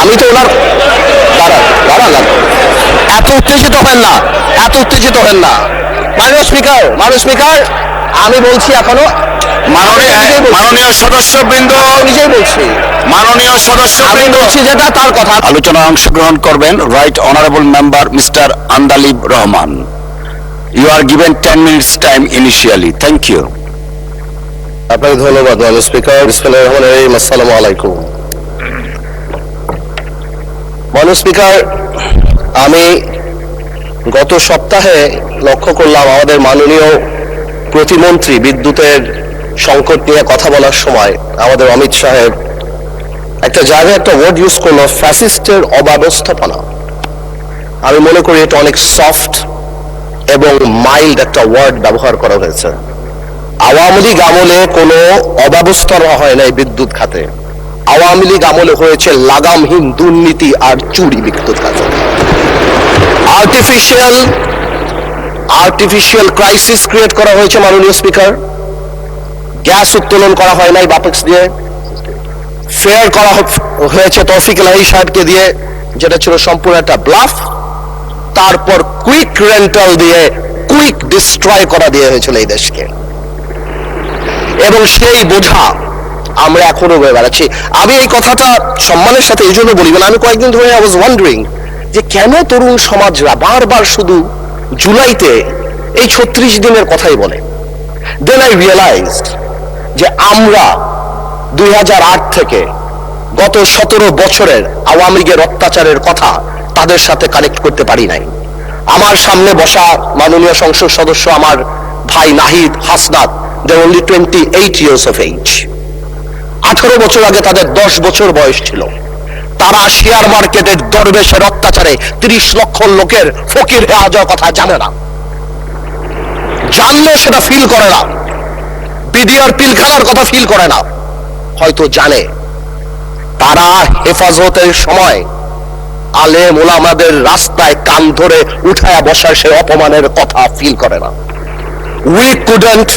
আমি তো ওনার দাঁড়ান এত উত্তেজিত হেন না, এত উত্তেজিত হেন না। মাননীয় স্পিকার আমি বলছি এখনো মাননীয় সদস্যবৃন্দ, নিজেই বলছি মাননীয় আমি সদস্যবৃন্দ, বলছি যেটা তার কথা। আলোচনায় অংশগ্রহণ করবেন right honourable member mister Andalib Rahman. You are given 10 minutes time initially. Thank you. আপনাকে ধন্যবাদ মাননীয় স্পিকার। বিসমিল্লাহির রহমানির রহিম। আসসালামু আলাইকুম। মাননীয় স্পিকার, আমি গত সপ্তাহে লক্ষ্য করলাম আমাদের মাননীয় প্রতিমন্ত্রী বিদ্যুতের সংকট নিয়ে কথা বলার সময় আমাদের অমিত সাহেব একটা জায়গায় একটা ওয়ার্ড ইউজ করলো, ফ্যাসিস্টের অব্যবস্থাপনা। আমি মনে করি এটা অনেক সফট এবং মাইল্ড একটা ওয়ার্ড ব্যবহার করা হয়েছে। আওয়ামী লীগ আমলে কোনো অব্যবস্থাপনা হয় নাই বিদ্যুৎ খাতে। আওয়ামী লীগ আমলে হয়েছে লাগামহীন দুর্নীতি আর চুরি বিদ্যুৎ খাতে। আর্টিফিশিয়াল ক্রাইসিস ক্রিয়েট করা হয়েছে মাননীয় স্পিকার। গ্যাস উত্তোলন করা হয় নাই বাপেক্স দিয়ে, ফেয়ার করা হয়েছে তৌফিক এলাহি সাহেবকে দিয়ে, যেটা ছিল সম্পূর্ণ একটা ব্লাফ। তারপর কুইক রেন্টাল দিয়ে কুইক ডিস্ট্রয় করা দিয়ে হয়েছিল এই দেশকে, এবং সেই বোঝা আমরা এখনো বয়ে বেড়াচ্ছি। আমি এই কথাটা সম্মানের সাথে এই জন্য বলি, আমি কয়েকদিন ধরে আই ওয়াজ ওয়ান্ডারিং যে কেন তরুণ সমাজরা বারবার শুধু জুলাইতে এই 36 দিনের কথাই বলে। দেন আই রিয়েলাইজড যে আমরা 2008 থেকে গত 17 বছরের আওয়ামী লীগের অত্যাচারের কথা তাদের সাথে কানেক্ট করতে পারি নাই। আমার সামনে বসা মাননীয় সংসদ সদস্য আমার ভাই Nahid, Hasnat, they only 28 years of age। 18 বছর আগে তাদের 10 বছর বয়স ছিল। তারা শেয়ার মার্কেটের দরবেশের অত্যাচারে 30 লক্ষ লোকের ফকির হয়ে যাওয়ার কথা জানে না, জানলেও সেটা ফিল করে না। বিডিআর পিলখানার কথা ফিল করে না, হয়তো জানে। তারা হেফাজতের সময় আলেম ওলামাদের রাস্তায় কান ধরে উঠায়া বসার সে অপমানের কথা ফিল করে না। We couldn't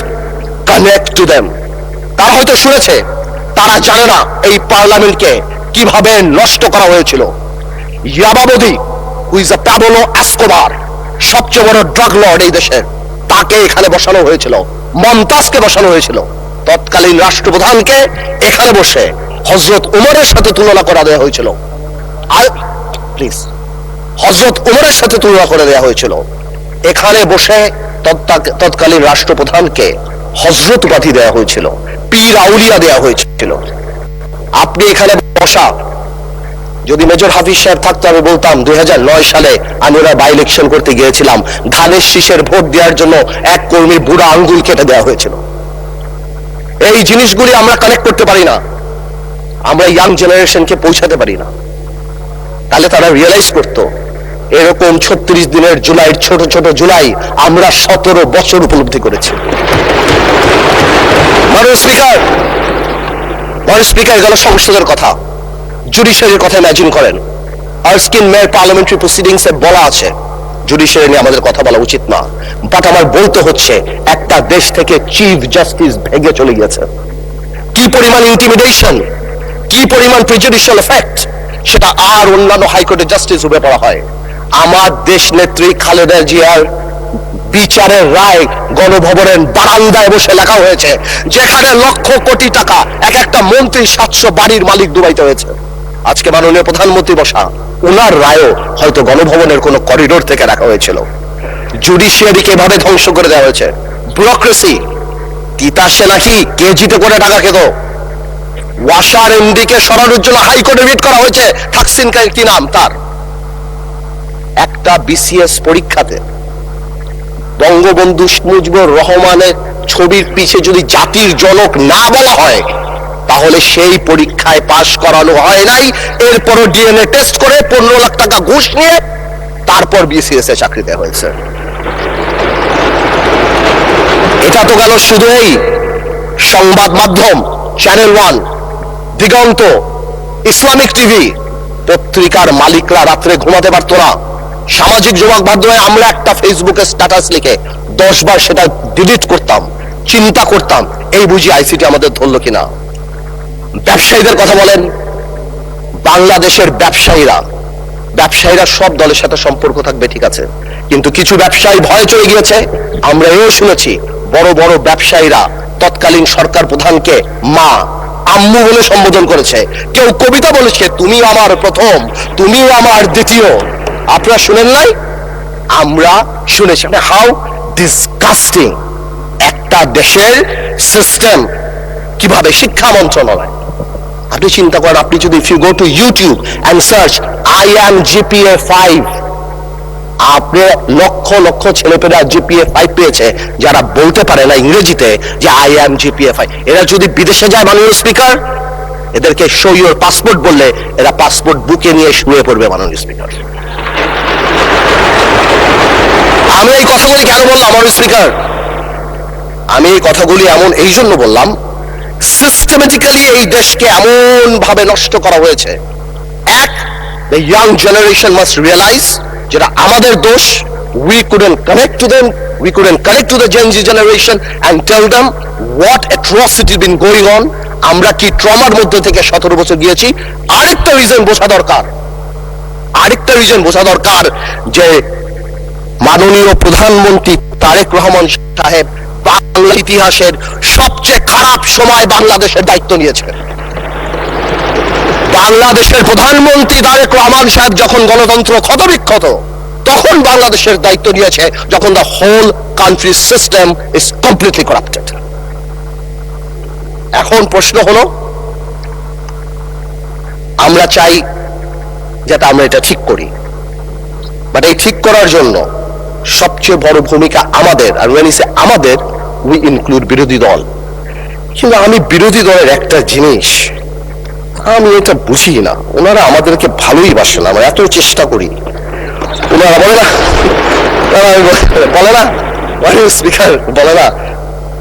connect to them. তারা হয়তো শুনেছে, তারা জানে না এই পার্লামেন্টকে কিভাবে নষ্ট করা হয়েছিল। ইয়াবাবদি, who is a Pablo Escobar, সবচেয়ে বড় ড্রাগ লর্ড এই দেশের, তাকে এখানে বসানো হয়েছিল। মমতাজকে বসানো হয়েছিল। তৎকালীন রাষ্ট্রপ্রধানকে এখানে বসে হযরত উমরের সাথে তুলনা করা দেওয়া হয়েছিল। প্লিজ, হযরত উমরের সাথে তুলনা করে দেওয়া হয়েছিল। এখানে বসে তৎকালীন রাষ্ট্রপ্রধানকে হযরত উপাধি দেওয়া হয়েছিল, পীর আউলিয়া দেওয়া হয়েছিল। আপনি এখানে বসা, যদি মেজর হাফিজ সাহেব থাকতো আমি বলতাম 2009 সালে আমি ওরা বাই ইলেকশন করতে গিয়েছিলাম, ধানের শীষের ভোট দেওয়ার জন্য এক কর্মীর বুড়া আঙ্গুল কেটে দেওয়া হয়েছিল। এই জিনিসগুলি আমরা কানেক্ট করতে পারি না, আমরা ইয়াং জেনারেশনকে পৌঁছাতে পারি না। তাহলে তারা রিয়েলাইজ করতো এরকম 36 দিনের জুলাইয়ের ছোট ছোট জুলাই আমরা 17 বছর উপলব্ধি করেছি। মাননীয় স্পিকার, গেল সংসদের কথা, জুডিশিয়ারির কথা ইমাজিন করেন। আর্স্কিন মেয়র পার্লামেন্টারি প্রসিডিংসে বলা আছে জুডিশিয়ারি নিয়ে আমাদের কথা বলা উচিত না, বাট আমার বলতে হচ্ছে একটা দেশ থেকে চিফ জাস্টিস ভেঙে চলে গেছে। কি পরিমাণ ইন্টিমিডেশন, কি পরিমাণ প্রেজুডিশিয়াল এফেক্ট, সেটা আর অন্যান্য হাইকোর্টের জাস্টিস রূপে পড়া হয়। আমার দেশ নেত্রী খালেদা জিয়ার বিচারের রায় গণভবনের বারান্দায় বসে লেখা হয়েছে, যেখানে লক্ষ কোটি টাকা এক একটা মন্ত্রী 700 বাড়ির মালিক ডুবাইতে হয়েছে। আজকে মাননীয় প্রধানমন্ত্রী বসা, ওনার রায়ও হয়তো গণভবনের কোন করিডোর থেকে রাখা হয়েছিল। জুডিশিয়ারিকে এভাবে ধ্বংস করে দেওয়া হয়েছে। ব্যুরোক্রেসি, তিতাসে নাকি কেজিতে করে টাকা খেত। ওয়াসার এমডি কে সরানোর জন্য হাইকোর্টে রিট করা হয়েছে। থাকসিন কি নাম তার? একটা বিসিএস পরীক্ষাতে বঙ্গবন্ধু মুজিবুর রহমানের ছবির পিছে যদি জাতির জনক না বলা হয়, তাহলে সেই পরীক্ষায় পাশ করানো হয় নাই। এরপরও ডিএনএ টেস্ট করে 15 লাখ টাকা ঘুষ নিয়ে তারপর বিসিএস এ চাকরি দেওয়া হয়েছে। এটা তো গেল শুধু এই সংবাদ মাধ্যম, চ্যানেল 1, দিগন্ত, ইসলামিক টিভি। পত্রিকার মালিকরা রাত্রে ঘুমাতে পারতো না। সামাজিক যোগাযোগ মাধ্যমে আমরা একটা ফেসবুকে স্ট্যাটাস লিখে 10 বার সেটা ডিলিট করতাম, চিন্তা করতাম এই বুঝি আইসিটি আমাদের ধরলো কিনা। ব্যবসায়ীদের কথা বলেন, বাংলাদেশের ব্যবসায়ীরা সব দলের সাথে সম্পর্ক থাকবে, ঠিক আছে, কিন্তু কিছু ব্যবসায়ী ভয় চলে গিয়েছে। আমরা এও শুনেছি বড় বড় ব্যবসায়ীরা তৎকালীন সরকার প্রধানকে মা, আম্মু বলে সম্বোধন করেছে। কেউ কবিতা বলেছে, তুমি আমার প্রথম, তুমি আমার দ্বিতীয়। আপনারা শুনেন নাই? আমরা শুনেছি। হাউ ডিসগাস্টিং একটা দেশের সিস্টেম, কিভাবে শিক্ষা মন্ত্রণালয়। আপনি চিন্তা করেন, আপনি যদি if you go to YouTube and search I am GPA 5, আপনি লক্ষ লক্ষ ছেলেপেলেরা জিপিএ 5 পেয়েছে যারা বলতে পারে না ইংরেজিতে যে আই অ্যাম জিপিএ 5। এরা যদি বিদেশে যায় মাননীয় স্পিকার, এদেরকে শো ইউর পাসপোর্ট বললে এরা পাসপোর্ট বুকে নিয়ে শুয়ে পড়বে মাননীয় স্পিকার। আমি এই কথাগুলি কেন বললাম মাননীয় স্পিকার? আমি এই কথাগুলি এই জন্য বললাম, সিস্টেমেটিক্যালি এই দেশকে এমন ভাবে নষ্ট করা হয়েছে। এক, the young generation must realize যেটা আমাদের দোষ। we couldn't connect to the Gen Z generation and tell them what atrocity been going on. আমরা কি ট্রমার মধ্যে থেকে 17 বছর গিয়েছি। আরেকটা রিজন বোঝা দরকার যে মাননীয় প্রধানমন্ত্রী তারেক রহমান সাহেব বাংলা ইতিহাসের সবচেয়ে খারাপ সময় বাংলাদেশের দায়িত্ব নিয়েছে। বাংলাদেশের প্রধানমন্ত্রী তারেক রহমান সাহেব যখন গণতন্ত্র ক্ষতবিক্ষত, তখন বাংলাদেশের দায়িত্ব নিয়েছে, যখন the whole country system is completely corrupted. এখন প্রশ্ন হলো, আমরা চাই যাতে আমরা এটা ঠিক করি, বাট এই ঠিক করার জন্য সবচেয়ে বড় ভূমিকা আমাদের। আর when I say আমাদের, we include বিরোধী দল। কিন্তু আমি বিরোধী দলের একটা জিনিস আমি এটা বুঝি না, ওনারা আমাদেরকে ভালোই বাসে না। আমরা এত চেষ্টা করি, ওনারা বলে না স্পিকার বলে না,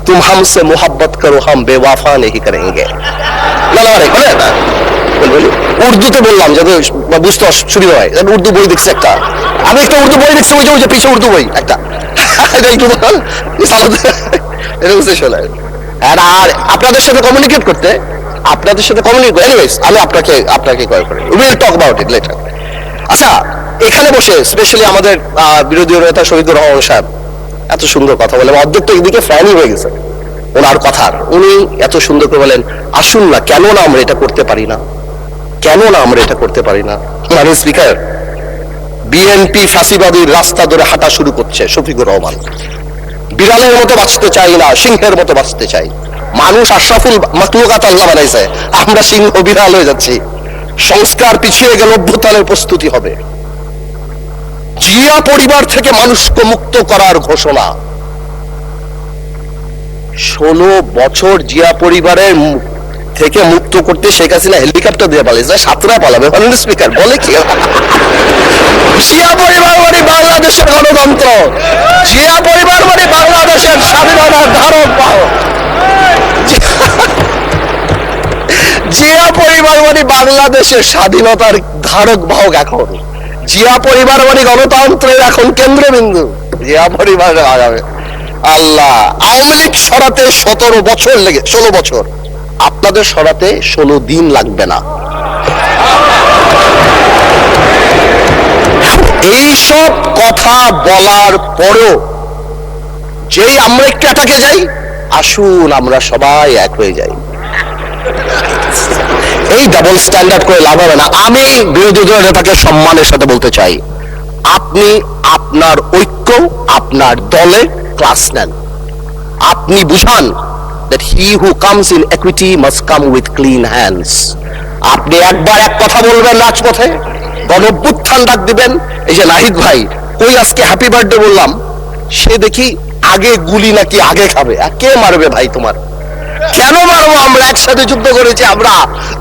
তুম হামসে মোহাব্বত করো হাম বেওয়াফা নেহি করেঙ্গে। বলে না, উর্দুতে বললাম যাতে বুঝতে অসুবিধা হয়। উর্দু বই দেখছি একটা, আমি একটা উর্দু বই দেখছি, ওই যে পিছিয়ে উর্দু বই একটা, আর আপনাদের সাথে কমিউনিকেট করতে, এনিওয়েজ আমি আপনাকে কল করি, will talk about it later. আচ্ছা, এখানে বসে স্পেশালি আমাদের বিরোধী নেতা শহীদুর রহমান সাহেব এত সুন্দর কথা বলে, অর্ধেক তো এদিকে ফ্যানই হয়ে গেছে ওনার কথার। উনি এত সুন্দর করে বলেন, আসুন না, কেন না আমরা এটা করতে পারি না, মাননীয় স্পিকার, বিএনপি ফ্যাসিবাদীর রাস্তা ধরে হাঁটা শুরু করছে শফিকুর রহমান। বিড়ালের মতো বাঁচতে চাই না, সিংহের মতো বাঁচতে চাই। মানুষ আশরাফুল মাখলুকাত আল্লাহ বানাইছে, আমরা সিংহ বিড়াল হয়ে যাচ্ছি। সংস্কার পিছিয়ে গেল, অভ্যুত্থানের প্রস্তুতি হবে। জিয়া পরিবার থেকে মানুষকে মুক্ত করার ঘোষণা। 16 বছর জিয়া পরিবারের থেকে মুক্ত করতে শেখ হাসিনা হেলিকপ্টার দিয়ে পালিয়েছে, সাতরা পালাবে মাননীয় স্পিকার। বলে কি, জিয়া পরিবার মানে বাংলাদেশের গণতন্ত্র, জিয়া পরিবার মানে বাংলাদেশের স্বাধীনতার ধারক বাহক, জিয়া পরিবার মানে বাংলাদেশের স্বাধীনতার ধারক বাহক। এখন জিয়া পরিবার মানে গণতন্ত্রের এখন কেন্দ্রবিন্দু। জিয়া পরিবার আল্লাহ, আওয়ামী লীগ সরাতে 16 বছর, আপনাদের সরাতে 16 দিন লাগবে না। এইসব কথা বলার পরও যেই আমরা একটু অ্যাটাকে যাই, আসুন আমরা সবাই এক হয়ে যাই। এই ডাবল স্ট্যান্ডার্ড করে লাভ হবে না। আমি বিরোধী দলের নেতাকে সম্মানের সাথে বলতে চাই, আপনি আপনার ঐক্য, আপনার দলে ক্লাস নেন। আপনি বুঝান that he who comes in equity must come with clean hands. আপনি একবার এক কথা বলবেন রাজপথে, গণঅভ্যুত্থান ডাক দিবেন। এই যে নাহিদ ভাই কই আজকে হ্যাপি বার্থডে বললাম, সে দেখি আগে গুলি নাকি আগে খাবে। কে মারবে ভাই তোমার? কেন মারবো? আমরা একসাথে যুদ্ধ করেছি আমরা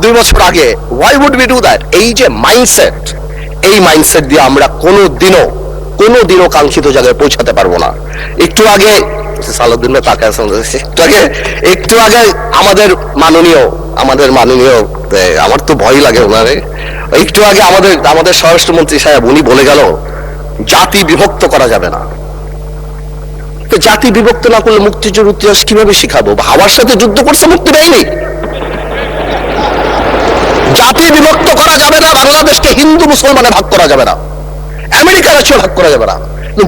2 বছর আগে। why would we do that? এই যে মাইন্ডসেট, এই মাইন্ডসেট দিয়ে আমরা কোনোদিনও কাঙ্ক্ষিত জায়গায় পৌঁছাতে পারবো না। একটু আগে আমাদের মাননীয় আমার তো ভয় লাগে ওনারে, একটু আগে আমাদের স্বরাষ্ট্রমন্ত্রী সাহেব উনি বলে গেল জাতি বিভক্ত করা যাবে না। তো জাতি বিভক্ত না করলে মুক্তিযুদ্ধের ইতিহাস কিভাবে শিখাবো? হাওয়ার সাথে যুদ্ধ করছে মুক্তি দেয়নি, জাতি বিভক্ত করা যাবে না, বাংলাদেশকে হিন্দু মুসলমানে ভাগ করা যাবে না, আমেরিকার কাছে ভাগ করা যাবে না।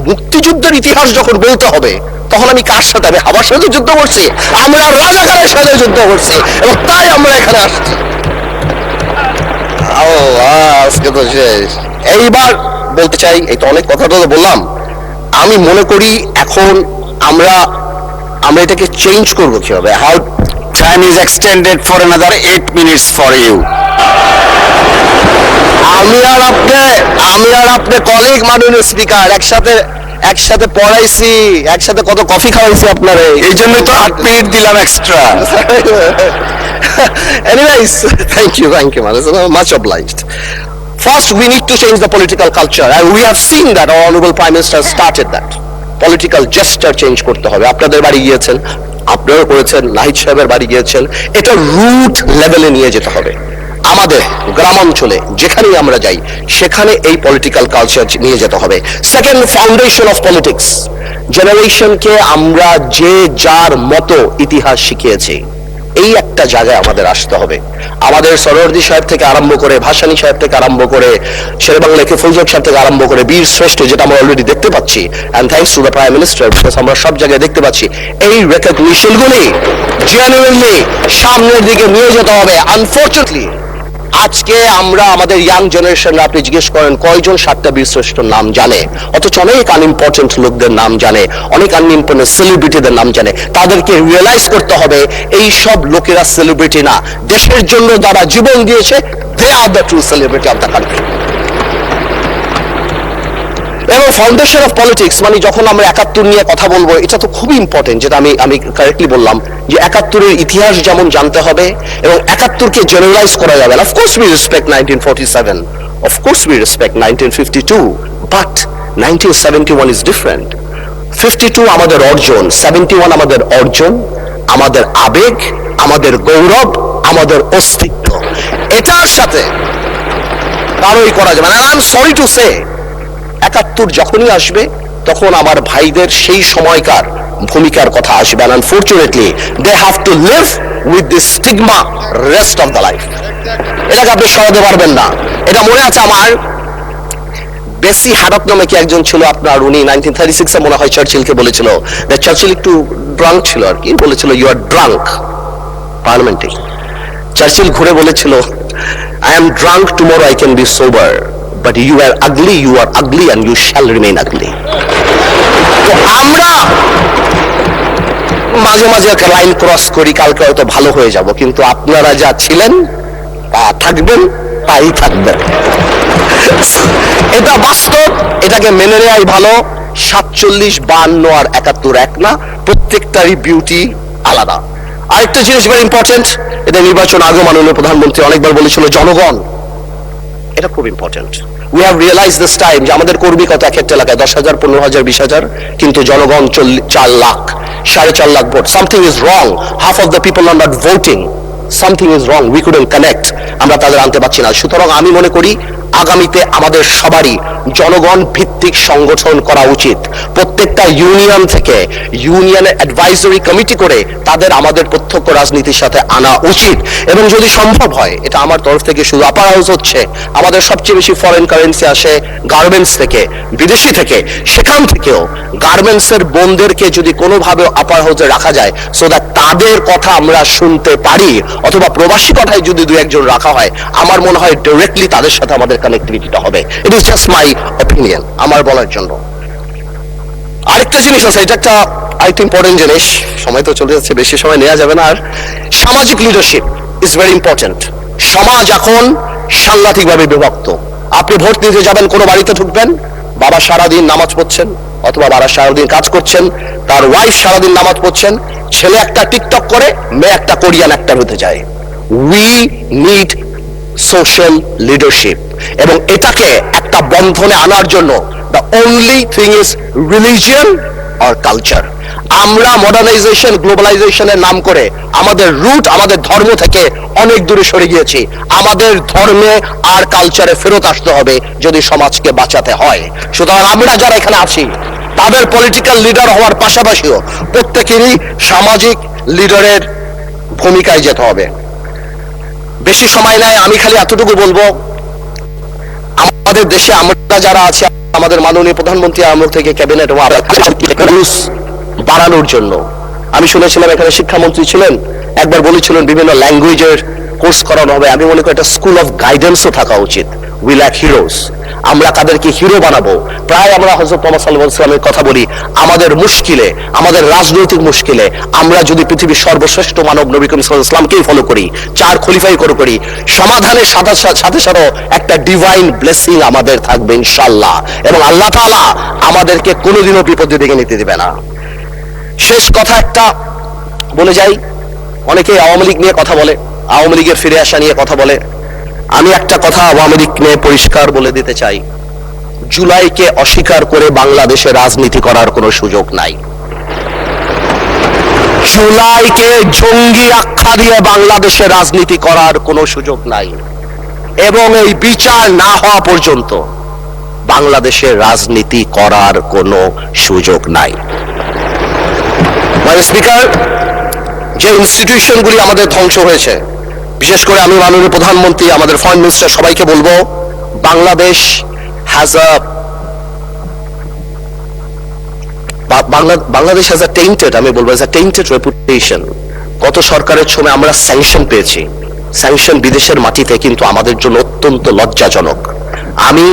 মুক্তিযুদ্ধের ইতিহাস যখন বলতে হবে তখন আমি কার সাথে, আমি হাবার সাথে যুদ্ধ করছি, আমরা রাজাকারের সাথে যুদ্ধ করছি, এবং তাই আমরা এখানে আসছি। আজকে তো শেষ। এইবার বলতে চাই, এই তো অনেক কথা তো বললাম, আমি মনে করি এখন আমরা এটাকে চেঞ্জ করবো কিভাবে। How Time is extended for another 8 minutes for you. আমি আর আপনি কলিগ মাননীয় স্পিকার, একসাথে পড়াইছি, একসাথে কত কফি খাওয়াইছি আপনারে, এই জন্যই তো 8 মিনিট দিলাম extra. Anyways, thank you, man. It's much obliged. First, we need to change the political culture, and we have seen that our honorable Prime Minister started that. Political gesture change করতে হবে। আপনাদের বাড়ি গিয়েছেন, আপনারা করেছেন, নাহিদ সাহেবের বাড়ি গিয়েছেন, এটা রুট লেভেলে নিয়ে যেতে হবে। আমাদের গ্রামাঞ্চলে যেখানেই আমরা যাই সেখানে এই পলিটিক্যাল কালচার নিয়ে যেতে হবে। সেকেন্ড, ফাউন্ডেশন অফ পলিটিক্স, জেনারেশনকে আমরা যে যার মতো ইতিহাস শিখিয়েছি, এই একটা জায়গায় আমাদের আসতে হবে। আমাদের সরোয়ার্দী সাহেব থেকে আরম্ভ করে, ভাসানী সাহেব থেকে আরম্ভ করে, শেরবাংলা কে ফৌজক সাহেব থেকে আরম্ভ করে, বীর শ্রেষ্ঠ, যেটা আমরা অলরেডি দেখতে পাচ্ছি, and thanks to the prime minister, because আমরা সব জায়গায় দেখতে পাচ্ছি, এই রেকগনিশন গুলি জেনুইনলি সামনের দিকে নিয়ে যেতে হবে। আনফরচুনেটলি আজকে আমরা আমাদের ইয়াং জেনারেশন, আপনি জিজ্ঞেস করেন কয়জন 7টা বীরশ্রেষ্ঠর নাম জানে, অথচ অনেক আনইম্পর্টেন্ট লোকদের নাম জানে, অনেক আনইম্পর্টেন্ট সেলিব্রিটিদের নাম জানে। তাদেরকে রিয়েলাইজ করতে হবে এই সব লোকেরা সেলিব্রিটি না, দেশের জন্য যারা জীবন দিয়েছে, they are the true celebrity of the country. এবং ফাউন্ডেশন অফ পলিটিক্স মানে যখন আমরা 71 নিয়ে কথা বলবো, এটা তো খুবই ইম্পর্টেন্ট, যেটা আমি কারেক্টলি বললাম যে 71-এর ইতিহাস যেমন জানতে হবে এবং 71-কে জেনারেলাইজ করা যাবে না। Of course we respect 1947, of course we respect 1952, but 1971 is different. 52 আমাদের অর্জন, 71 আমাদের অর্জন, আমাদের আবেগ, আমাদের গৌরব, আমাদের অস্তিত্ব। এটার সাথে কারোই করা যাবে না। I am sorry to say, 71 যখনই আসবে তখন আমার ভাইদের সেই সময়কার ভূমিকার কথা আসবে, and unfortunately they have to live with this stigma rest of the life. এটাকে আপনি সরাতে পারবেন না। এটা মনে আছে আমার, বেসি হ্যাডক নামে কি একজন ছিল আপনার, উনি 1936-এ মনে হয় চার্চিলকে বলেছিল, চার্চিল একটু ড্রাঙ্ক ছিল আর কি, বলেছিল ইউ আর ড্রাঙ্ক পার্লামেন্টে। চার্চিল ঘুরে বলেছিল I am drunk, tomorrow I can be sober, but you are ugly and you shall remain ugly. তো আমরা মাঝে মাঝে একটা লাইন ক্রস করি, কালকে হয়তো ভালো হয়ে যাব, কিন্তু আপনারা যা ছিলেন তা থাকবেন, তাই থাকবেন। এটা বাস্তব, এটাকে মেনে নেওয়াই ভালো। 47, 52 আর 71 এক না, প্রত্যেকটারই বিউটি আলাদা। আরেকটা জিনিস ভেরি ইম্পর্টেন্ট, এটা নির্বাচন আগে মাননীয় প্রধানমন্ত্রী অনেকবার বলেছিল, জনগণ, এটা খুব important. We have realise this time যে আমাদের কর্মী কত এক একটা এলাকায় 10,000, 15,000, 20,000, কিন্তু জনগণ 4 lakh, 4.5 lakh vote. Something is wrong, half of the people are not voting, something is wrong, we couldn't connect, আমরা তাদের আনতে পারছি না। সুতরাং আমি মনে করি আগামীতে আমাদের সবারই জনগণ ভিত্তিক সংগঠন করা উচিত। প্রত্যেকটা ইউনিয়ন থেকে ইউনিয়নের অ্যাডভাইজরি কমিটি করে তাদের আমাদের প্রত্যক্ষ রাজনীতির সাথে আনা উচিত। এবং যদি সম্ভব হয়, এটা আমার তরফ থেকে শুধু, আপার হাউস হচ্ছে আমাদের সবচেয়ে বেশি ফরেন কারেন্সি আসে গার্মেন্টস থেকে, বিদেশি থেকে, সেখান থেকেও গার্মেন্টসের বোনদেরকে যদি কোনোভাবে আপার হাউসে রাখা যায়, সো দ্যাট তাদের কথা আমরা শুনতে পারি, অথবা প্রবাসী কথায় যদি 2-1 রাখা হয়, আমার মনে হয় ডাইরেক্টলি তাদের সাথে আমাদের কানেক্টিভিটিটা হবে। It is just my opinion, আমার বলার জন্য। আরেকটা জিনিস আছে, এটা একটা আরেকটা ইম্পর্টেন্ট জিনিস, সময় তো চলে যাচ্ছে, বেশি সময় নেওয়া যাবে না। আর সামাজিক লিডারশিপ ইজ ভেরি ইম্পর্টেন্ট। সমাজ এখন সাংঘাতিকভাবে বিভক্ত। আপনি ভোট দিতে যাবেন, কোনো বাড়িতে ঢুকবেন, বাবা সারাদিন নামাজ পড়ছেন, অথবা বাবা সারাদিন কাজ করছেন, তার ওয়াইফ সারাদিন নামাজ পড়ছেন, ছেলে একটা টিকটক করে, মেয়ে একটা কোরিয়ান অ্যাক্টর হতে যায়। উই নিড সোশ্যাল লিডারশিপ, এবং এটাকে একটা বন্ধনে আনার জন্য the only thing is religion আর কালচার। আমরা মডার্নাইজেশন, গ্লোবালাইজেশনের নাম করে আমাদের রুট, আমাদের ধর্ম থেকে অনেক দূরে সরে গিয়েছি। আমাদের ধর্মে আর কালচারে ফেরত আসতে হবে যদি সমাজকে বাঁচাতে হয়। সুতরাং আমরা যারা এখানে আছি, তাদের পলিটিক্যাল লিডার হওয়ার পাশাপাশিও প্রত্যেকেরই সামাজিক লিডারের ভূমিকায় যেতে হবে। বেশি সময় নাই, আমি খালি এতটুকু বলবো, আমাদের দেশে আমরা যারা আছি, আমাদের মাননীয় প্রধানমন্ত্রী আমল থেকে ক্যাবিনেট বাড়ানোর জন্য, আমি শুনেছিলাম এখানে শিক্ষামন্ত্রী ছিলেন, একবার বলেছিলেন বিভিন্ন ল্যাঙ্গুয়েজের কোর্স করানো হবে। আমি মনে করি একটা স্কুল অফ গাইডেন্সও থাকা উচিত। উই ল্যাক হিরোজ, আমরা তাদেরকে হিরো বানাবো। প্রায় আমরা হযরত মুহাম্মদ সাল্লাল্লাহু আলাইহি ওয়াসাল্লামের কথা বলি, আমাদের মুশকিলে, আমাদের রাজনৈতিক মুশকিলে আমরা যদি পৃথিবীর সর্বশ্রেষ্ঠ মানব নবী করিম সাল্লাল্লাহু আলাইহি ওয়াসাল্লামকেই ফলো করি, চার খলিফাই করি, সমাধানের সাথে সাথে একটা ডিভাইন ব্লেসিং আমাদের থাকবে ইনশাআল্লাহ, এবং আল্লাহ তাআলা আমাদেরকে কোনোদিনও বিপদের দিকে নিতে দিবে না। শেষ কথা একটা বলে যাই, অনেকেই আওয়ামী লীগ নিয়ে কথা বলে, আওয়ামী লীগের ফিরে আসা নিয়ে কথা বলে। আমি একটা কথা আওয়ামী লীগ নিয়ে পরিষ্কার বলে দিতে চাই, জুলাইকে অস্বীকার করে বাংলাদেশে রাজনীতি করার কোনো সুযোগ নাই। জুলাইকে জঙ্গি আখ্যা দিয়ে বাংলাদেশে রাজনীতি করার কোনো সুযোগ নাই, এবং এই বিচার না হওয়া পর্যন্ত বাংলাদেশে রাজনীতি করার কোনো সুযোগ নাই। মাননীয় স্পিকার, যে ইনস্টিটিউশনগুলি আমাদের ধ্বংস হয়েছে, বিশেষ করে আমি মাননীয় প্রধানমন্ত্রী, আমাদের ফরেন মিনিস্টার সবাইকে বলবো, বাংলাদেশ হ্যাজ আ টেইন্টেড, আমি বলবো টেইন্টেড রেপুটেশন। গত সরকারের সময় আমরা স্যাংশন পেয়েছি, স্যাংশন বিদেশের মাটিতে, কিন্তু আমাদের জন্য অত্যন্ত লজ্জাজনক। আমি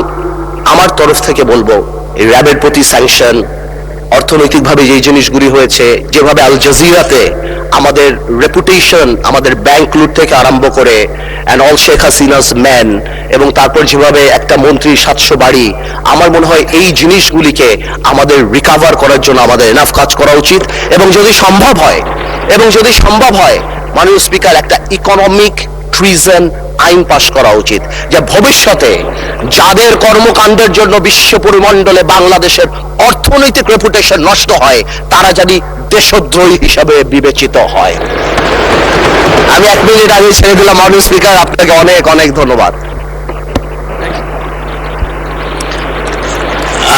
আমার তরফ থেকে বলবো, এই র্যাবের প্রতি স্যাংশন, অর্থনৈতিকভাবে যে জিনিসগুলি হয়েছে, যেভাবে আল জাজিরাতে আমাদের রেপুটেশন, আমাদের ব্যাংক লুট থেকে আরম্ভ করে and all Sheikh Hasina's man, এবং তারপর যেভাবে একটা মন্ত্রী 700 বাড়ি, আমার মনে হয় এই জিনিসগুলিকে আমাদের রিকভার করার জন্য আমাদের এনাফ কাজ করা উচিত। এবং যদি সম্ভব হয় মাননীয় স্পিকার, একটা ইকোনমিক ট্রিজন আইন পাশ করা উচিত, যে ভবিষ্যতে যাদের কর্মকাণ্ডের জন্য বিশ্ব পরিমণ্ডলে বাংলাদেশের অর্থনৈতিক রেপুটেশন নষ্ট হয়, তারা জানি দেশদ্রোহী হিসাবে বিবেচিত হয়। আমি 1 মিনিট আগে ছেড়ে দিলাম। মাননীয় স্পিকার, আপনাকে অনেক অনেক ধন্যবাদ।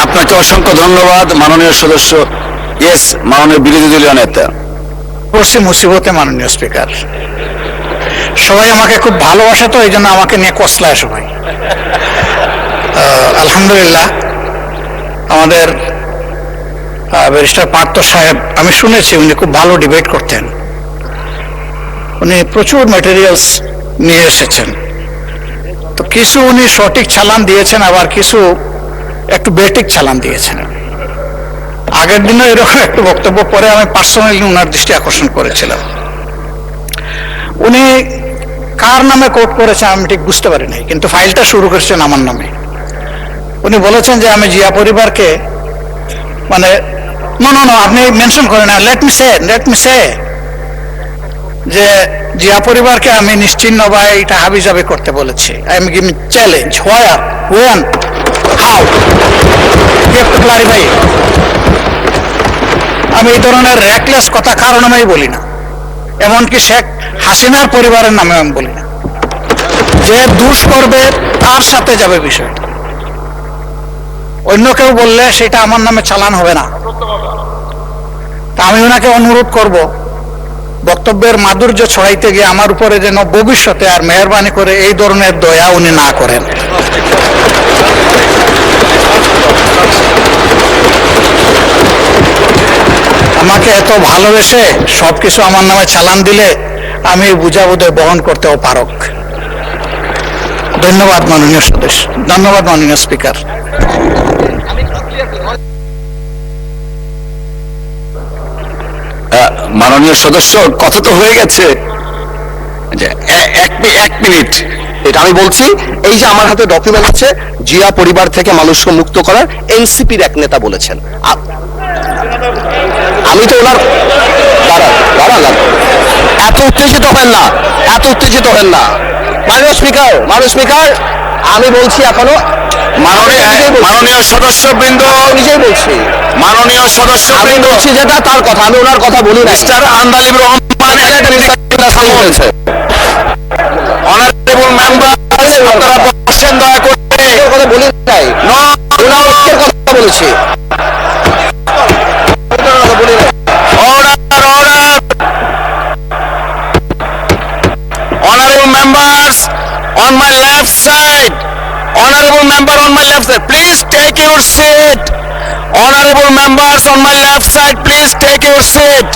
আপনাকে অসংখ্য ধন্যবাদ মাননীয় সদস্য। ইয়েস, মাননীয় বিরোধী দলীয় নেতা। পড়ছি মুসিবতে মাননীয় স্পিকার, সবাই আমাকে খুব ভালোবাসে, তো এই জন্য আমাকে নিয়ে কসলায় সবাই। আলহামদুলিল্লাহ, আমাদের ব্যারিস্টার পার্থ সাহেব, আমি শুনেছি উনি খুব ভালো ডিবেট করতেন, উনি প্রচুর ম্যাটেরিয়ালস নিয়ে এসেছেন। তো কিছু উনি সঠিক চালান দিয়েছেন, আবার কিছু একটু বেঠিক চালান দিয়েছেন। আগের দিনও এরকম একটু বক্তব্য পরে আমি পার্সোনালি ওনার দৃষ্টি আকর্ষণ করেছিলাম। উনি কার নামে কোট করেছেন আমি ঠিক বুঝতে পারি নাই, কিন্তু ফাইলটা শুরু করেছেন আমার নামে। উনি বলেছেন যে আমি জিয়া পরিবারকে, মানে নো আপনি মেনশন করেন না, লেট মি সে যে জিয়া পরিবারকে আমি নিশ্চিহ্ন বা এটা হাবিজাবি করতে বলেছি। I am giving challenge, where, when, how, you have to clarify. আমি এই ধরনের র্যাকলেস কথা কারো নামেই বলি না, এমনকি শেখ হাসিনার পরিবারের নামে আমি বলি না। যে দুষ করবে তার সাথে যাবে বিষয়টা, অন্য কেউ বললে সেটা আমার নামে চালান হবে না। তা আমি ওনাকে অনুরোধ করব, বক্তব্যের মাধুর্য ছড়াইতে গিয়ে আমার উপরে যেন ভবিষ্যতে আর মেহরবানি করে এই ধরনের দয়া উনি না করেন। আমাকে এত ভালোবেসে সবকিছু আমার নামে চালান দিলে আমি বুঝাবুঝে বহন করতেও পারক। ধন্যবাদ মাননীয় সদস্য, ধন্যবাদ মাননীয় স্পিকার। মাননীয় সদস্য, কথা তো হয়ে গেছে, এক মিনিট। এটা আমি বলছি, এই যে আমার হাতে ডকুমেন্ট আছে, জিয়া পরিবার থেকে মানুষকে মুক্ত করার এনসিপির এক নেতা বলেছেন। আমি তো ওনার দাঁড়ান, এত উত্তেজিত হেন না মাননীয় স্পিকার, আমি বলছি এখনো, মাননীয় সদস্যবৃন্দ, নিজেই বলছি, মাননীয় সদস্যবৃন্দ, বলছি যেটা তার কথা, আমি ওনার কথা বলি না। Mister Andalib Rahman honourable member, আপনারা বসেন দয়া করে। কথা বলি নাই, ওনার ঐক্যের কথা বলেছি। Honourable member, Honorable member on my left side, please take your seat. Honorable members on my left side, please take your seat.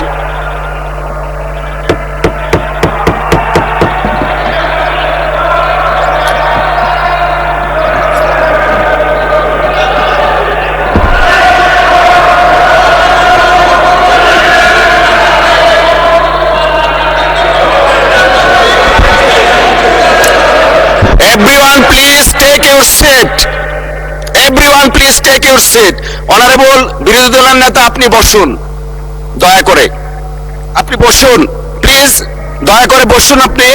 Everyone please take your seat. Everyone please take your seat. Honorable বিরোধী দলের নেতা আপনি বসুন দয়া করে, আপনি বসুন please, দয়া করে বসুন আপনি।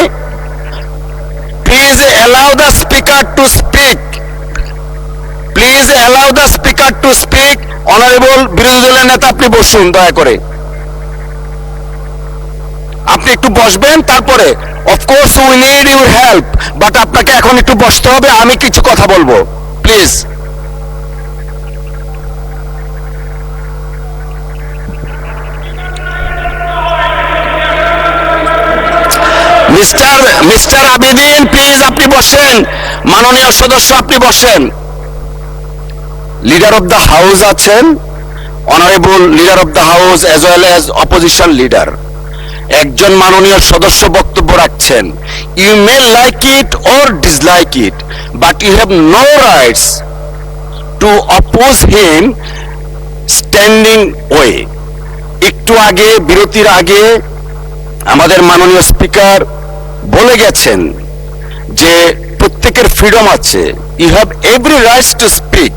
Please allow the speaker to speak. Please allow the speaker to speak. Honorable বিরোধী দলের নেতা আপনি বসুন দয়া করে, আপনি একটু বসবেন, তারপরে of course we need your help, but আপনাকে এখন একটু বসতে হবে, আমি কিছু কথা বলবো প্লিজ। মিস্টার আবিদিন প্লিজ আপনি বসেন, মাননীয় সদস্য আপনি বসেন। লিডার অফ দ্য হাউস আছেন, honourable leader of the house as well as opposition leader. একজন মাননীয় সদস্য বক্তব্য রাখছেন, you may like it or dislike it, but you have no rights to oppose him standing way. একটু আগে বিরতির আগে আমাদের মাননীয় স্পিকার বলে গেছেন যে প্রত্যেকের ফ্রিডম আছে, you have every rights to speak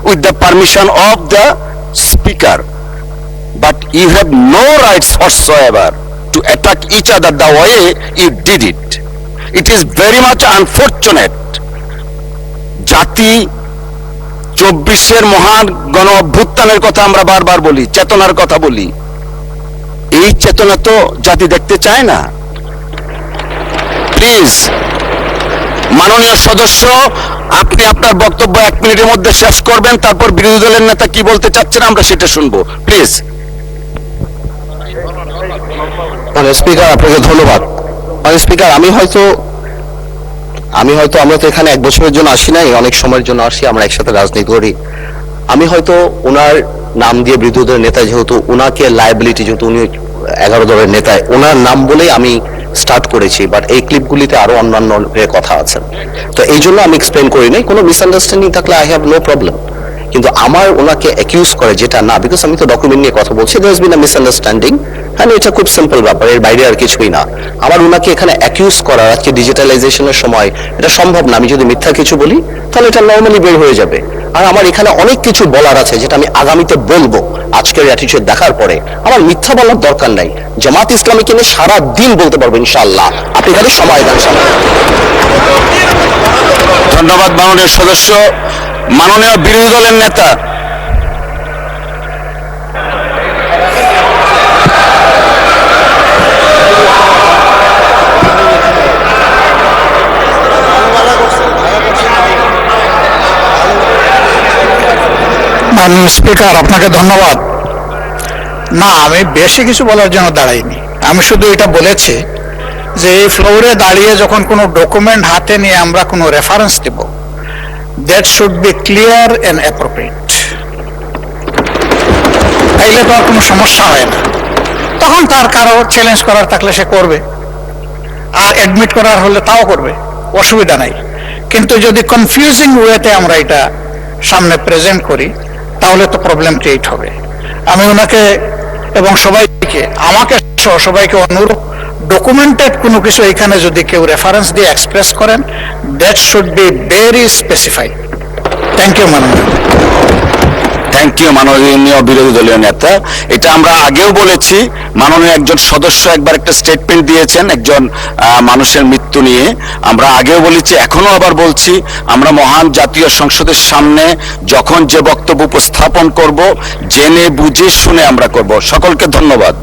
with the permission of the speaker, but you have no rights whatsoever to attack each other the way you did it. It is very much unfortunate. জাতি 24-এর মহান গণ অভ্যুত্থানের কথা আমরা বারবার বলি, চেতনার কথা বলি, এই চেতনা তো জাতি দেখতে চায় না। প্লিজ মাননীয় সদস্য আপনি আপনার বক্তব্য 1 মিনিটের মধ্যে শেষ করবেন, তারপর বিরোধী দলের নেতা কি বলতে চাচ্ছেন আমরা সেটা শুনবো প্লিজ। মানে স্পিকার আপনাকে ধন্যবাদ। মানে স্পিকার আমি হয়তো আমরা তো এখানে 1 বছরের জন্য আসি নাই, অনেক সময়ের জন্য আসি, আমরা একসাথে রাজনীতি করি। আমি হয়তো ওনার নাম দিয়ে বিরোধী দলের নেতা, যেহেতু ওনাকে লায়াবিলিটি, যেহেতু উনি 11 দলের নেতা, ওনার নাম বলেই আমি স্টার্ট করেছি, বাট এই ক্লিপগুলিতে আরো অন্যান্য কথা আছে, তো এই জন্য আমি এক্সপ্লেন করি নাই। কোনো মিসআন্ডারস্ট্যান্ডিং থাকলে আই হ্যাভ নো প্রবলেম, কিন্তু আমার ওনাকে অ্যাকিউজ করে যেটা না, বিকজ আমি তো ডকুমেন্ট নিয়ে কথা বলছি, there has been a misunderstanding, হ্যাঁ এটা খুব সিম্পল ব্যাপার, এর বাইরে আর কিছুই না। আমার ওনাকে এখানে অ্যাকিউজ করার, আজকে ডিজিটালাইজেশনের সময় এটা সম্ভব না, আমি যদি মিথ্যা কিছু বলি তাহলে এটা নর্মালি বের হয়ে যাবে। আর আমার এখানে অনেক কিছু বলার আছে যেটা আমি আগামীতে বলবো, আজকের অ্যাটিটিউড দেখার পরে আমার মিথ্যা বলার দরকার নাই। জামাত ইসলামীকে নিয়ে সারা দিন বলতে পারবো ইনশাআল্লাহ, আপনি খালি সময় দেন। ধন্যবাদ মাননীয় সদস্য। মাননীয় বিরোধী দলের নেতা মাননীয় স্পিকার আপনাকে ধন্যবাদ। না, আমি বেশি কিছু বলার জন্য দাঁড়াইনি, আমি শুধু এটা বলেছি যে এই ফ্লোরে দাঁড়িয়ে যখন কোনো ডকুমেন্ট হাতে নিয়ে আমরা কোনো রেফারেন্স দেব, that should be clear and appropriate. তাইলে তো আর কোনো সমস্যা হয় না, তখন তার কারো চ্যালেঞ্জ করার থাকলে সে করবে, আর অ্যাডমিট করার হলে তাও করবে, অসুবিধা নাই। কিন্তু যদি কনফিউজিং ওয়েতে আমরা এটা সামনে প্রেজেন্ট করি তাহলে তো প্রবলেম ক্রিয়েট হবে। আমি ওনাকে এবং সবাইকে, আমাকে সহ সবাইকে অনুরোধ, ডকুমেন্টেড কোনো কিছু এখানে যদি কেউ রেফারেন্স দিয়ে এক্সপ্রেস করেন, that should be very specified. Thank you মাননীয়। থ্যাংক ইউ মাননীয় বিরোধী দলীয় নেতা। এটা আমরা আগেও বলেছি, মাননীয় একজন সদস্য একবার একটা স্টেটমেন্ট দিয়েছেন একজন মানুষের মৃত্যু নিয়ে, আমরা আগেও বলেছি, এখনো আবার বলছি, আমরা মহান জাতীয় সংসদের সামনে যখন যে বক্তব্য উপস্থাপন করব, জেনে বুঝে শুনে আমরা করব। সকলকে ধন্যবাদ।